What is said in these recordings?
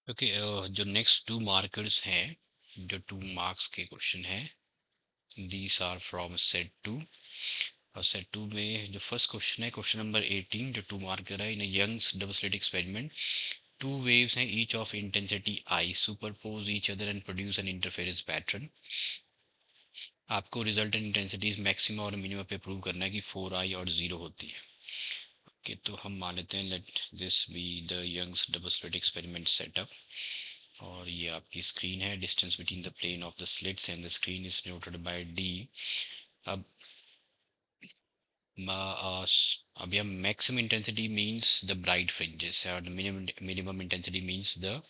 Okay, जो next 2 markers हैं, जो 2 मार्क्स के क्वेश्चन हैं, दीज आर फ्रॉम सेट 2। और सेट 2 में जो फर्स्ट क्वेश्चन है, क्वेश्चन नंबर 18, जो 2 मार्कर है, in Young's double slit experiment 2 waves हैं each of intensity I superpose each other and produce an interference pattern. आपको रिजल्टेंट इंटेंसिटीज मैक्सिमा और minima पे प्रूव करना है कि 4i और 0 होती है। ओके, तो हम मान लेते हैं let this be the Young's double slit experiment setup. और ये आपकी स्क्रीन है, distance between the plane of the slits and the screen is denoted by D. अब अभी हम maximum intensity means the bright fringes और minimum intensity means the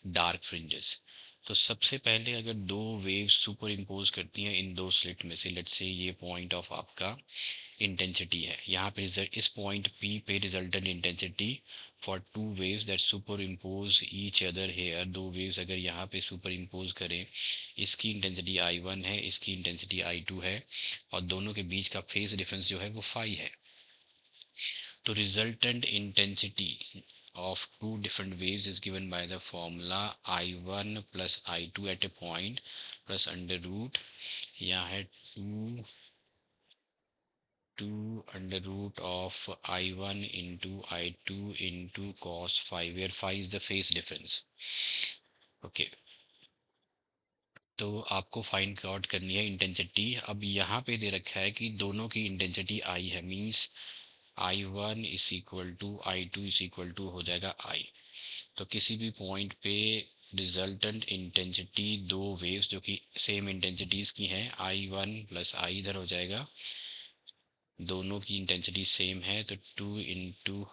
dark fringes. तो सबसे पहले अगर 2 वेव्स सुपर इम्पोज करती हैं इन 2 स्लिट में से, लेट्स से ये पॉइंट ऑफ आपका इंटेंसिटी है, यहाँ पे इस पॉइंट पी पे resultant intensity for 2 waves that superimpose each other here. 2 waves अगर यहाँ पे सुपर इम्पोज करें, इसकी इंटेंसिटी I1 है, इसकी इंटेंसिटी I2 है, और दोनों के बीच का फेज डिफरेंस जो है वो फाई है। तो resultant intensity of 2 different waves is given by the formula I1 plus I2 at a point plus under root, यहाँ है 2 of I1 into I2 into cos phi, where phi is the phase difference. Okay, तो आपको find out करनी है intensity. अब यहाँ पे दे रखा है कि दोनों की इंटेंसिटी आई है, means I1 is equal to I2 is equal to हो जाएगा I। तो किसी भी पॉइंट पे रिजल्टेंट इंटेंसिटी 2 वेव्स जो कि सेम इंटेंसिटीज की हैं, I1 प्लस I इधर हो जाएगा, दोनों की इंटेंसिटी सेम है, तो 2 इंटू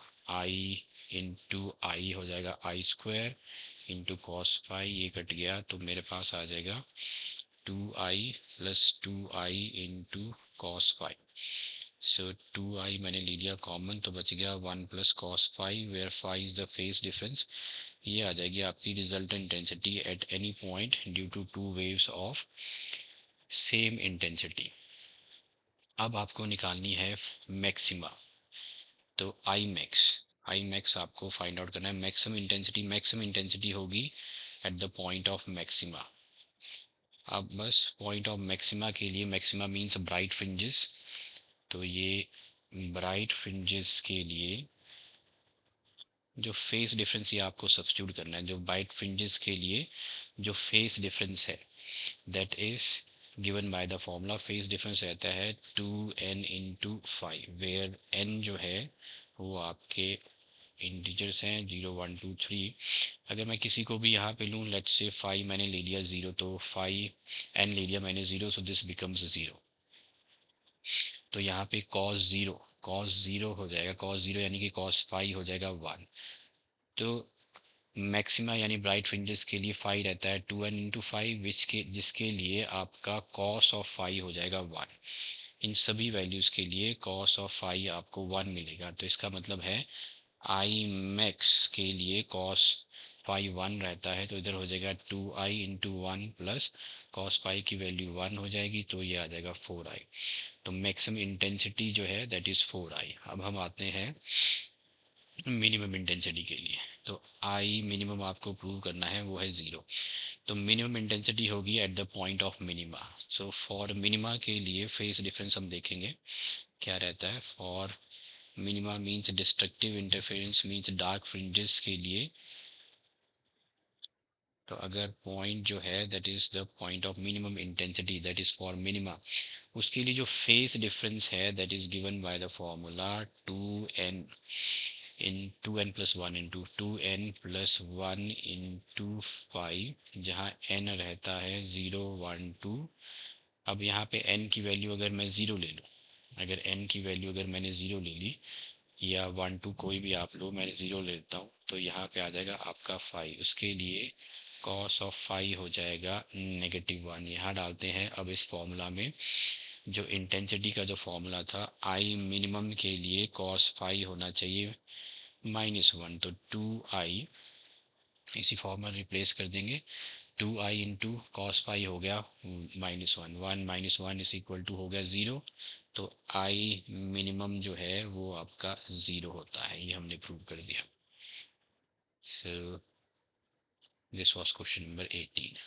आई हो जाएगा I² इंटू कॉस फाई, ये कट गया तो मेरे पास आ जाएगा 2i plus 2i into cos phi. So 2i मैंने ले लिया कॉमन, तो बच गया 1 plus cos phi, where phi is the phase difference. ये आ जाएगी आपकी resultant intensity at any point due to 2 waves of same intensity. अब आपको निकालनी है मैक्सिमा। तो आई मैक्स आपको फाइंड आउट करना है। मैक्सिमम इंटेंसिटी होगी at the point of maxima. अब बस पॉइंट ऑफ मैक्सिमा के लिए, मैक्सिमा मीन्स ब्राइट फ्रिंजेस, तो ये ब्राइट फ्रिंजेस के लिए जो फेस डिफरेंस, ये आपको सब्स्टिट्यूट करना है। जो ब्राइट फ्रिंजेस के लिए जो फेस डिफरेंस है, that is given by the formula. Phase difference रहता है 2n into five, where n जो है वो आपके इंटीजर्स हैं 0 1 2 3। अगर मैं किसी को भी यहाँ पे लूँ, लेट्स से 5 मैंने ले लिया 0, तो 5 n ले लिया मैंने 0, सो दिस बिकम्स 0। तो यहाँ पे cos 0 हो जाएगा, cos 0 यानी कि cos 5 हो जाएगा 1। तो मैक्सिमा यानी ब्राइट फ्रिंजेस के लिए फाई रहता है 2n इंटू 5, जिसके लिए आपका कॉस ऑफ फाई हो जाएगा 1। इन सभी वैल्यूज के लिए कॉस ऑफ फाई आपको 1 मिलेगा। तो इसका मतलब है आई मैक्स के लिए कॉस फाई 1 रहता है, तो इधर हो जाएगा 2i into 1 plus cos phi की वैल्यू 1 हो जाएगी, तो ये आ जाएगा 4i। तो मैक्सिमम इंटेंसिटी जो है दैट इज 4i। अब हम आते हैं मिनिमम इंटेंसिटी के लिए। तो आई मिनिमम आपको प्रूव करना है, वो है 0। तो मिनिमम इंटेंसिटी होगी at the point of minima. So for minima के लिए फेस डिफरेंस हम देखेंगे क्या रहता है। For minima means destructive interference means dark fringes के लिए, तो अगर पॉइंट जो है that is the point of minimum intensity that is for minima, उसके लिए जो फेस डिफरेंस है that is given by the formula 2n in 2n+1 into जहाँ n रहता है 0 1 2। अब यहाँ पे n की वैल्यू अगर मैं 0 ले लूँ, अगर n की वैल्यू अगर मैंने 0 ले ली, या 1 2 कोई भी आप लो, मैं 0 लेता हूँ, तो यहाँ पे आ जाएगा आपका 5। उसके लिए कॉस ऑफ 5 हो जाएगा -1। यहाँ डालते हैं अब इस फॉर्मूला में जो इंटेंसिटी का जो फॉर्मूला था, आई मिनिमम के लिए कॉस 5 होना चाहिए -1, तो 2i इसी फॉर्म में रिप्लेस कर देंगे। 2i इंटू कॉस पाई हो गया -1, 1 - 1 इज इक्वल टू हो गया 0। तो आई मिनिमम जो है वो आपका 0 होता है, ये हमने प्रूव कर दिया। सो This was question number 18.